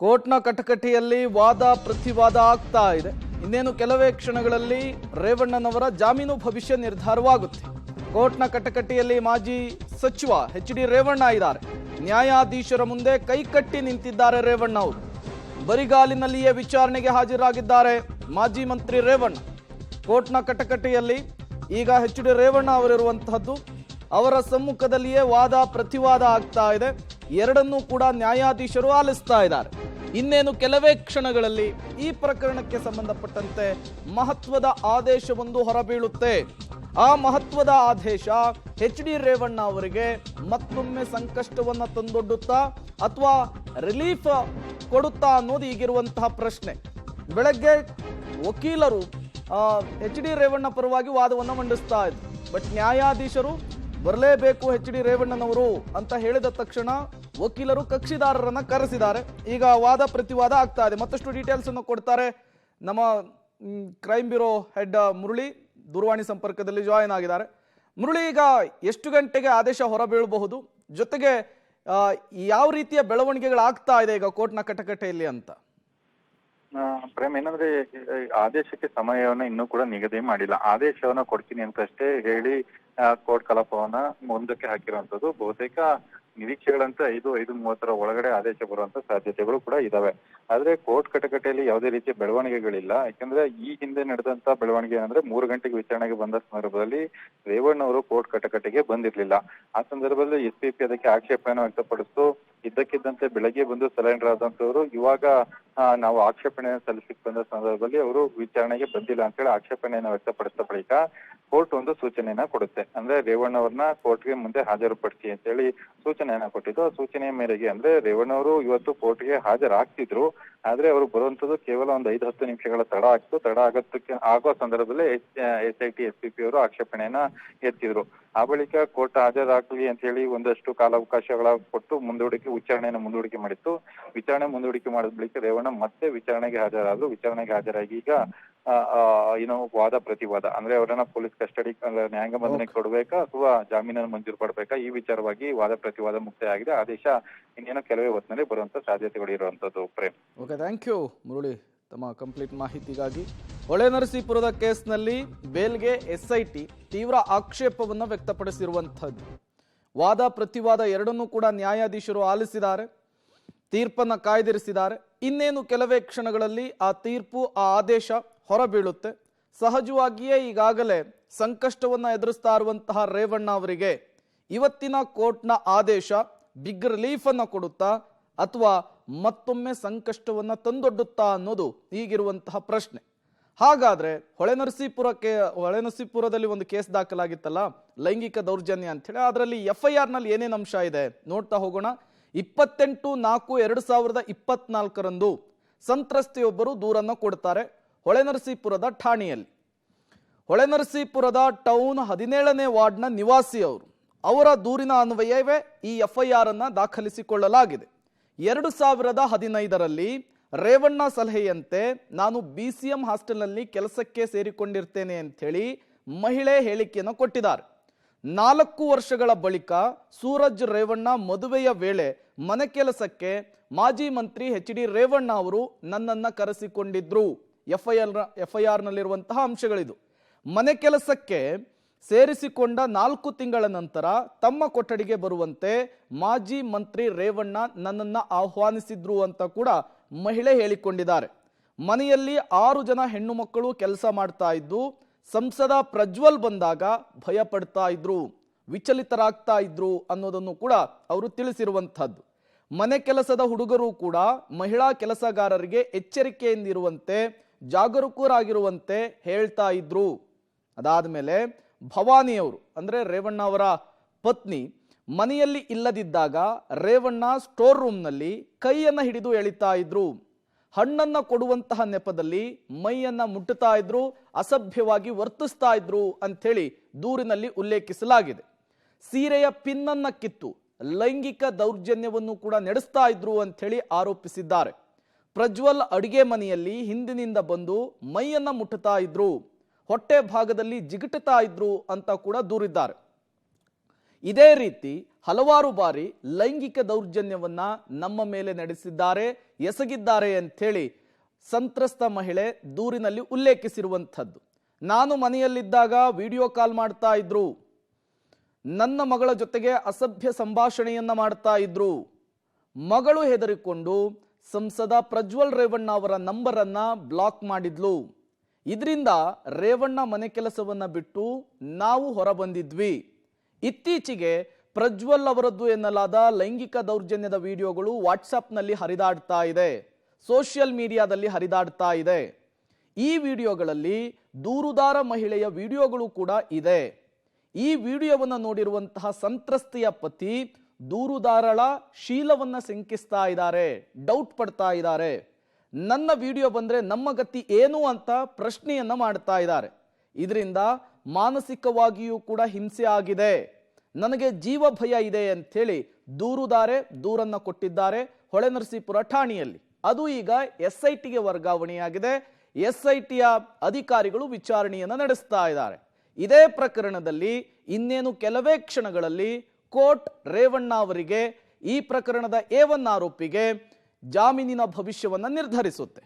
ಕೋರ್ಟ್ನ ಕಟಕಟೆಯಲ್ಲಿ ವಾದ ಪ್ರತಿವಾದ ಆಗ್ತಾ ಇದೆ. ಇನ್ನೇನು ಕೆಲವೇ ಕ್ಷಣಗಳಲ್ಲಿ ರೇವಣ್ಣನವರ ಜಾಮೀನು ಭವಿಷ್ಯ ನಿರ್ಧಾರವಾಗುತ್ತೆ. ಕೋರ್ಟ್ನ ಕಟಕಟೆಯಲ್ಲಿ ಮಾಜಿ ಸಚಿವ ಎಚ್.ಡಿ. ರೇವಣ್ಣ ಇದ್ದಾರೆ. ನ್ಯಾಯಾಧೀಶರ ಮುಂದೆ ಕೈಕಟ್ಟಿ ನಿಂತಿದ್ದಾರೆ ರೇವಣ್ಣ ಅವರು. ಬರಿಗಾಲಿನಲ್ಲಿಯೇ ವಿಚಾರಣೆಗೆ ಹಾಜರಾಗಿದ್ದಾರೆ ಮಾಜಿ ಮಂತ್ರಿ ರೇವಣ್ಣ. ಕೋರ್ಟ್ನ ಕಟಕಟೆಯಲ್ಲಿ ಈಗ ಎಚ್.ಡಿ. ರೇವಣ್ಣ ಅವರಿರುವಂತಹದ್ದು. ಅವರ ಸಮ್ಮುಖದಲ್ಲಿಯೇ ವಾದ ಪ್ರತಿವಾದ ಆಗ್ತಾ ಇದೆ. ಎರಡನ್ನೂ ಕೂಡ ನ್ಯಾಯಾಧೀಶರು ಆಲಿಸ್ತಾ ಇದ್ದಾರೆ. ಇನ್ನೇನು ಕೆಲವೇ ಕ್ಷಣಗಳಲ್ಲಿ ಈ ಪ್ರಕರಣಕ್ಕೆ ಸಂಬಂಧಪಟ್ಟಂತೆ ಮಹತ್ವದ ಆದೇಶವೊಂದು ಹೊರಬೀಳುತ್ತೆ. ಆ ಮಹತ್ವದ ಆದೇಶ ಎಚ್.ಡಿ. ರೇವಣ್ಣ ಅವರಿಗೆ ಮತ್ತೊಮ್ಮೆ ಸಂಕಷ್ಟವನ್ನ ತಂದೊಡ್ಡುತ್ತಾ ಅಥವಾ ರಿಲೀಫ್ ಕೊಡುತ್ತಾ ಅನ್ನೋದು ಈಗಿರುವಂತಹ ಪ್ರಶ್ನೆ. ಬೆಳಗ್ಗೆ ವಕೀಲರು ಎಚ್.ಡಿ. ರೇವಣ್ಣ ಪರವಾಗಿ ವಾದವನ್ನು ಮಂಡಿಸ್ತಾ ಇದ್ರು. ಬಟ್ ನ್ಯಾಯಾಧೀಶರು ಬರಲೇಬೇಕು ಎಚ್.ಡಿ. ರೇವಣ್ಣನವರು ಅಂತ ಹೇಳಿದ ತಕ್ಷಣ ವಕೀಲರು ಕಕ್ಷಿದಾರರನ್ನ ಕರೆಸಿದ್ದಾರೆ. ಈಗ ವಾದ ಪ್ರತಿವಾದ ಆಗ್ತಾ ಇದೆ. ಮತ್ತಷ್ಟು ಡೀಟೇಲ್ಸ್ ಅನ್ನು ಕೊಡ್ತಾರೆ ನಮ್ಮ ಕ್ರೈಮ್ ಬ್ಯೂರೋ ಹೆಡ್ ಮುರಳಿ ದೂರವಾಣಿ ಸಂಪರ್ಕದಲ್ಲಿ ಜಾಯಿನ್ ಆಗಿದ್ದಾರೆ. ಮುರಳಿ, ಈಗ ಎಷ್ಟು ಗಂಟೆಗೆ ಆದೇಶ ಹೊರಬೀಳಬಹುದು? ಜೊತೆಗೆ ಯಾವ ರೀತಿಯ ಬೆಳವಣಿಗೆಗಳಾಗ್ತಾ ಇದೆ ಈಗ ಕೋರ್ಟ್ನ ಕಟಕಟೆಯಲ್ಲಿ ಅಂತ? ಪ್ರೇಮ್, ಏನಂದ್ರೆ ಆದೇಶಕ್ಕೆ ಸಮಯವನ್ನ ಇನ್ನೂ ಕೂಡ ನಿಗದಿ ಮಾಡಿಲ್ಲ. ಆದೇಶವನ್ನ ಕೊಡ್ತೀನಿ ಅಂತ ಅಷ್ಟೇ ಹೇಳಿ ಕೋರ್ಟ್ ಕಲಾಪವನ್ನ ಮುಂದಕ್ಕೆ ಹಾಕಿರುವಂತದ್ದು. ಬಹುತೇಕ ನಿರೀಕ್ಷೆಗಳಂತೆ 5:30 ಒಳಗಡೆ ಆದೇಶ ಬರುವಂತ ಸಾಧ್ಯತೆಗಳು ಕೂಡ ಇದಾವೆ. ಆದ್ರೆ ಕೋರ್ಟ್ ಕಟಕಟೆಯಲ್ಲಿ ಯಾವುದೇ ರೀತಿಯ ಬೆಳವಣಿಗೆಗಳಿಲ್ಲ. ಯಾಕಂದ್ರೆ ಈ ಹಿಂದೆ ನಡೆದಂತ ಬೆಳವಣಿಗೆ ಏನಂದ್ರೆ 3 ಗಂಟೆಗೆ ವಿಚಾರಣೆಗೆ ಬಂದ ಸಂದರ್ಭದಲ್ಲಿ ರೇವಣ್ಣ ಅವರು ಕೋರ್ಟ್ ಕಟಕಟೆಗೆ ಬಂದಿರ್ಲಿಲ್ಲ. ಆ ಸಂದರ್ಭದಲ್ಲಿ ಎಸ್.ಪಿ.ಪಿ ಅದಕ್ಕೆ ಆಕ್ಷೇಪಣೆಯನ್ನು ವ್ಯಕ್ತಪಡಿಸಿತು. ಇದ್ದಕ್ಕಿದ್ದಂತೆ ಬೆಳಗ್ಗೆ ಬಂದು ಸರೆಂಡರ್ ಆದಂತವರು ಇವಾಗ ನಾವು ಆಕ್ಷೇಪಣೆಯನ್ನು ಸಲ್ಲಿಸಲಿಕ್ಕೆ ಬಂದ ಸಂದರ್ಭದಲ್ಲಿ ಅವರು ವಿಚಾರಣೆಗೆ ಬಂದಿಲ್ಲ ಅಂತ ಹೇಳಿ ಆಕ್ಷೇಪಣೆಯನ್ನು ವ್ಯಕ್ತಪಡಿಸಿದ ಬಳಿಕ ಕೋರ್ಟ್ ಒಂದು ಸೂಚನೆಯನ್ನ ಕೊಡುತ್ತೆ. ಅಂದ್ರೆ ರೇವಣ್ಣ ಅವ್ರನ್ನ ಕೋರ್ಟ್ಗೆ ಮುಂದೆ ಹಾಜರುಪಡಿಸಿ ಅಂತ ಹೇಳಿ ಸೂಚನೆಯನ್ನ ಕೊಟ್ಟಿದ್ದು. ಆ ಸೂಚನೆಯ ಮೇರೆಗೆ ಅಂದ್ರೆ ರೇವಣ್ಣ ಅವರು ಇವತ್ತು ಕೋರ್ಟ್ಗೆ ಹಾಜರಾಗ್ತಿದ್ರು. ಆದ್ರೆ ಅವರು ಬರುವಂತದ್ದು ಕೇವಲ ಒಂದು 5-10 ನಿಮಿಷಗಳ ತಡ ಆಗ್ತು. ತಡ ಆಗೋ ಸಂದರ್ಭದಲ್ಲಿ SIT SPP ಅವರು ಆಕ್ಷೇಪಣೆಯನ್ನ ಎತ್ತಿದ್ರು. ಆ ಬಳಿಕ ಕೋರ್ಟ್ ಹಾಜರಾಗ್ಲಿ ಅಂತ ಹೇಳಿ ಒಂದಷ್ಟು ಕಾಲಾವಕಾಶಗಳ ಕೊಟ್ಟು ವಿಚಾರಣೆಯನ್ನು ಮುಂದೂಡಿಕೆ ಮಾಡಿತ್ತು. ವಿಚಾರಣೆ ಮುಂದೂಡಿಕೆ ಮಾಡಿದ ಬಳಿಕ ರೇವಣ್ಣ ಮತ್ತೆ ವಿಚಾರಣೆಗೆ ಹಾಜರಾದ್ರು. ವಿಚಾರಣೆಗೆ ಹಾಜರಾಗಿ ಈಗ ವಾದ ಪ್ರತಿವಾದ ಅಂದ್ರೆ ಅವರನ್ನ ಪೊಲೀಸ್ ಕಸ್ಟಡಿ ನ್ಯಾಯಾಂಗ ಬಂಧನಕ್ಕೆ ಕೊಡ್ಬೇಕಾ ಅಥವಾ ಜಾಮೀನನ್ನು ಮಂಜೂರು ಪಡ್ಬೇಕಾ, ಈ ವಿಚಾರವಾಗಿ ವಾದ ಪ್ರತಿವಾದ ಮುಕ್ತಾಯ ಆಗಿದೆ. ಆದೇಶ ಇನ್ನೇನೋ ಕೆಲವೇ ಹೊತ್ತಿನಲ್ಲಿ ಬರುವಂತ ಸಾಧ್ಯತೆಗಳು ಇರುವಂತದ್ದು. Prem, okay, thank you Murali ತಮ್ಮ ಕಂಪ್ಲೀಟ್ ಮಾಹಿತಿಗಾಗಿ. ಹೊಳೆನರಸೀಪುರದ ಕೇಸ್ನಲ್ಲಿ ಬೇಲ್ಗೆ SIT ತೀವ್ರ ಆಕ್ಷೇಪವನ್ನು ವ್ಯಕ್ತಪಡಿಸಿರುವಂತಹದ್ದು. ವಾದ ಪ್ರತಿವಾದ ಎರಡನ್ನೂ ಕೂಡ ನ್ಯಾಯಾಧೀಶರು ಆಲಿಸಿದ್ದಾರೆ, ತೀರ್ಪನ್ನು ಕಾಯ್ದಿರಿಸಿದ್ದಾರೆ. ಇನ್ನೇನು ಕೆಲವೇ ಕ್ಷಣಗಳಲ್ಲಿ ಆ ತೀರ್ಪು, ಆ ಆದೇಶ ಹೊರಬೀಳುತ್ತೆ. ಸಹಜವಾಗಿಯೇ ಈಗಾಗಲೇ ಸಂಕಷ್ಟವನ್ನು ಎದುರಿಸ್ತಾ ಇರುವಂತಹ ರೇವಣ್ಣ ಅವರಿಗೆ ಇವತ್ತಿನ ಕೋರ್ಟ್ನ ಆದೇಶ ಬಿಗ್ ರಿಲೀಫ್ ಅನ್ನು ಕೊಡುತ್ತಾ ಅಥವಾ ಮತ್ತೊಮ್ಮೆ ಸಂಕಷ್ಟವನ್ನು ತಂದೊಡ್ಡುತ್ತಾ ಅನ್ನೋದು ಈಗಿರುವಂತಹ ಪ್ರಶ್ನೆ. ಹಾಗಾದ್ರೆ ಹೊಳೆನರಸೀಪುರದಲ್ಲಿ ಒಂದು ಕೇಸ್ ದಾಖಲಾಗಿತ್ತಲ್ಲ, ಲೈಂಗಿಕ ದೌರ್ಜನ್ಯ ಅಂತ ಹೇಳಿ, ಅದರಲ್ಲಿ FIR ನಲ್ಲಿ ಏನೇನು ಅಂಶ ಇದೆ ನೋಡ್ತಾ ಹೋಗೋಣ. 28/4/2024 ಸಂತ್ರಸ್ತೆಯೊಬ್ಬರು ದೂರನ್ನು ಕೊಡ್ತಾರೆ ಹೊಳೆನರಸೀಪುರದ ಠಾಣೆಯಲ್ಲಿ. ಹೊಳೆನರಸೀಪುರದ ಟೌನ್ 17ನೇ ವಾರ್ಡ್ನ ನಿವಾಸಿ ಅವರು. ಅವರ ದೂರಿನ ಅನ್ವಯವೇ ಈ FIR ಅನ್ನ ದಾಖಲಿಸಿಕೊಳ್ಳಲಾಗಿದೆ. 2015ರಲ್ಲಿ ರೇವಣ್ಣ ಸಲಹೆಯಂತೆ ನಾನು BCM ಹಾಸ್ಟೆಲ್ನಲ್ಲಿ ಕೆಲಸಕ್ಕೆ ಸೇರಿಕೊಂಡಿರ್ತೇನೆ ಅಂಥೇಳಿ ಮಹಿಳೆ ಹೇಳಿಕೆಯನ್ನು ಕೊಟ್ಟಿದ್ದಾರೆ. 4 ವರ್ಷಗಳ ಬಳಿಕ ಸೂರಜ್ ರೇವಣ್ಣ ಮದುವೆಯ ವೇಳೆ ಮನೆ ಕೆಲಸಕ್ಕೆ ಮಾಜಿ ಮಂತ್ರಿ ಎಚ್.ಡಿ. ರೇವಣ್ಣ ಅವರು ನನ್ನನ್ನ ಕರೆಸಿಕೊಂಡಿದ್ರು. FIR ನಲ್ಲಿರುವಂತಹ ಅಂಶಗಳಿದು. ಮನೆ ಕೆಲಸಕ್ಕೆ ಸೇರಿಸಿಕೊಂಡ 4 ತಿಂಗಳ ನಂತರ ತಮ್ಮ ಕೊಠಡಿಗೆ ಬರುವಂತೆ ಮಾಜಿ ಮಂತ್ರಿ ರೇವಣ್ಣ ನನ್ನನ್ನ ಆಹ್ವಾನಿಸಿದ್ರು ಅಂತ ಕೂಡ ಮಹಿಳೆ ಹೇಳಿಕೊಂಡಿದ್ದಾರೆ. ಮನೆಯಲ್ಲಿ 6 ಜನ ಹೆಣ್ಣು ಮಕ್ಕಳು ಕೆಲಸ ಮಾಡ್ತಾ ಇದ್ದು, ಸಂಸದ ಪ್ರಜ್ವಲ್ ಬಂದಾಗ ಭಯ ಪಡ್ತಾ ಇದ್ರು, ವಿಚಲಿತರಾಗ್ತಾ ಇದ್ರು ಅನ್ನೋದನ್ನು ಕೂಡ ಅವರು ತಿಳಿಸಿರುವಂತಹದ್ದು. ಮನೆ ಕೆಲಸದ ಹುಡುಗರು ಕೂಡ ಮಹಿಳಾ ಕೆಲಸಗಾರರಿಗೆ ಎಚ್ಚರಿಕೆಯಿಂದಿರುವಂತೆ, ಜಾಗರೂಕರಾಗಿರುವಂತೆ ಹೇಳ್ತಾ ಇದ್ರು. ಅದಾದ್ಮೇಲೆ ಭವಾನಿಯವರು ಅಂದ್ರೆ ರೇವಣ್ಣ ಅವರ ಪತ್ನಿ ಮನೆಯಲ್ಲಿ ಇಲ್ಲದಿದ್ದಾಗ ರೇವಣ್ಣ ಸ್ಟೋರ್ ರೂಮ್ನಲ್ಲಿ ಕೈಯನ್ನ ಹಿಡಿದು ಎಳಿತಾ ಇದ್ರು. ಹಣ್ಣನ್ನ ಕೊಡುವಂತಹ ನೆಪದಲ್ಲಿ ಮೈಯನ್ನ ಮುಟ್ಟುತ್ತಾ ಇದ್ರು, ಅಸಭ್ಯವಾಗಿ ವರ್ತಿಸ್ತಾ ಇದ್ರು ಅಂಥೇಳಿ ದೂರಿನಲ್ಲಿ ಉಲ್ಲೇಖಿಸಲಾಗಿದೆ. ಸೀರೆಯ ಪಿನ್ನನ್ನ ಕಿತ್ತು ಲೈಂಗಿಕ ದೌರ್ಜನ್ಯವನ್ನು ಕೂಡ ನಡೆಸ್ತಾ ಇದ್ರು ಅಂಥೇಳಿ ಆರೋಪಿಸಿದ್ದಾರೆ. ಪ್ರಜ್ವಲ್ ಅಡಿಗೆ ಮನೆಯಲ್ಲಿ ಹಿಂದಿನಿಂದ ಬಂದು ಮೈಯನ್ನ ಮುಟ್ಟುತ್ತಾ ಇದ್ರು, ಹೊಟ್ಟೆ ಭಾಗದಲ್ಲಿ ಜಿಗುಟುತ್ತಾ ಇದ್ರು ಅಂತ ಕೂಡ ದೂರಿದ್ದಾರೆ. ಇದೇ ರೀತಿ ಹಲವಾರು ಬಾರಿ ಲೈಂಗಿಕ ದೌರ್ಜನ್ಯವನ್ನ ನಮ್ಮ ಮೇಲೆ ನಡೆಸಿದ್ದಾರೆ, ಎಸಗಿದ್ದಾರೆ ಅಂಥೇಳಿ ಸಂತ್ರಸ್ತ ಮಹಿಳೆ ದೂರಿನಲ್ಲಿ ಉಲ್ಲೇಖಿಸಿರುವಂಥದ್ದು. ನಾನು ಮನೆಯಲ್ಲಿದ್ದಾಗ ವಿಡಿಯೋ ಕಾಲ್ ಮಾಡ್ತಾ ಇದ್ರು, ನನ್ನ ಮಗಳ ಜೊತೆಗೆ ಅಸಭ್ಯ ಸಂಭಾಷಣೆಯನ್ನ ಮಾಡ್ತಾ ಇದ್ರು. ಮಗಳು ಹೆದರಿಕೊಂಡು ಸಂಸದ ಪ್ರಜ್ವಲ್ ರೇವಣ್ಣ ಅವರ ನಂಬರನ್ನ ಬ್ಲಾಕ್ ಮಾಡಿದ್ಲು. ಇದರಿಂದ ರೇವಣ್ಣ ಮನೆ ಕೆಲಸವನ್ನ ಬಿಟ್ಟು ನಾವು ಹೊರಬಂದಿದ್ವಿ. ಇತ್ತೀಚೆಗೆ ಪ್ರಜ್ವಲ್ ಅವರದ್ದು ಎನ್ನಲಾದ ಲೈಂಗಿಕ ದೌರ್ಜನ್ಯದ ವಿಡಿಯೋಗಳು ವಾಟ್ಸಾಪ್ನಲ್ಲಿ ಹರಿದಾಡ್ತಾ ಇದೆ, ಸೋಷಿಯಲ್ ಮೀಡಿಯಾದಲ್ಲಿ ಹರಿದಾಡ್ತಾ ಇದೆ. ಈ ವಿಡಿಯೋಗಳಲ್ಲಿ ದೂರುದಾರ ಮಹಿಳೆಯ ವಿಡಿಯೋಗಳು ಕೂಡ ಇದೆ. ಈ ವಿಡಿಯೋವನ್ನು ನೋಡಿರುವಂತಹ ಸಂತ್ರಸ್ತೆಯ ಪತಿ ದೂರುದಾರಳ ಶೀಲವನ್ನ ಶಂಕಿಸ್ತಾ ಇದ್ದಾರೆ, ಡೌಟ್ ಪಡ್ತಾ ಇದ್ದಾರೆ. ನನ್ನ ವಿಡಿಯೋ ಬಂದ್ರೆ ನಮ್ಮ ಗತಿ ಏನು ಅಂತ ಪ್ರಶ್ನೆಯನ್ನ ಮಾಡ್ತಾ ಇದ್ದಾರೆ. ಇದರಿಂದ ಮಾನಸಿಕವಾಗಿಯೂ ಕೂಡ ಹಿಂಸೆ ಆಗಿದೆ, ನನಗೆ ಜೀವ ಭಯ ಇದೆ ಅಂಥೇಳಿ ದೂರನ್ನ ಕೊಟ್ಟಿದ್ದಾರೆ ಹೊಳೆನರಸೀಪುರ ಠಾಣೆಯಲ್ಲಿ. ಅದು ಈಗ SITಗೆ ವರ್ಗಾವಣೆಯಾಗಿದೆ. SITಯ ಅಧಿಕಾರಿಗಳು ವಿಚಾರಣೆಯನ್ನು ನಡೆಸ್ತಾ ಇದ್ದಾರೆ. ಇದೇ ಪ್ರಕರಣದಲ್ಲಿ ಇನ್ನೇನು ಕೆಲವೇ ಕ್ಷಣಗಳಲ್ಲಿ ಕೋರ್ಟ್ ರೇವಣ್ಣ ಅವರಿಗೆ ಈ ಪ್ರಕರಣದ A1 ಆರೋಪಿಗೆ ಜಾಮೀನಿನ ಭವಿಷ್ಯವನ್ನು ನಿರ್ಧರಿಸುತ್ತೆ.